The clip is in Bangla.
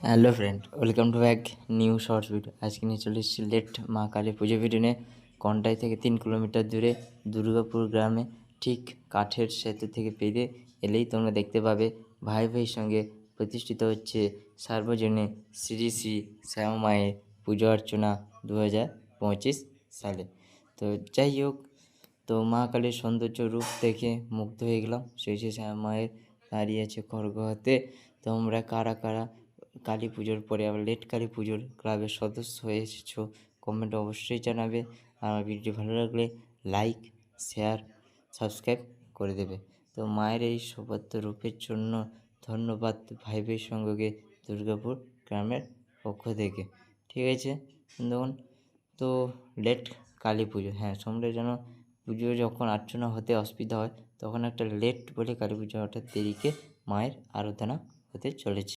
Hello friend, welcome to back new shorts video. আজকে নিয়ে চলে এসেছি লেট মা কালী পুজো ভিডিও নিয়ে। কন্টাই থেকে 3 কিলোমিটার দূরে দুর্গাপুর গ্রামে ঠিক কাঠের সেতু থেকে পেরিয়ে এলেই তোমরা দেখতে পাবে ভাই ভাইয়ের সঙ্গে প্রতিষ্ঠিত হচ্ছে সার্বজনীন শ্রী শ্রী শ্যামা মায়ের পুজো অর্চনা 2025 সালে। তো যাই হোক, তো মা কালীর সৌন্দর্য রূপ দেখে মুগ্ধ হয়ে গেলাম। সেই শ্যামা মায়ের দাঁড়িয়ে আছে খড়গ হাতে। তোমরা কারা কারা কালী পুজোর পরে আবার লেট কালী পুজোর ক্লাবের সদস্য হয়ে এসেছো কমেন্টে অবশ্যই জানাবে। আর আমার ভিডিও ভালো লাগলে লাইক, শেয়ার, সাবস্ক্রাইব করে দেবে। তো মায়ের এই সৌভাগ্য রূপের জন্য ধন্যবাদ ভাই ভাই সঙ্গকে দুর্গাপুর গ্রামের পক্ষ থেকে। ঠিক আছে বন্ধুগণ, তো লেট কালী পুজো, হ্যাঁ তোমরা যেন পুজো যখন অর্চনা হতে অসুবিধা হয় তখন একটা লেট বলে কালী পুজো হঠাৎ দেরিকে মায়ের আরাধনা হতে চলেছে।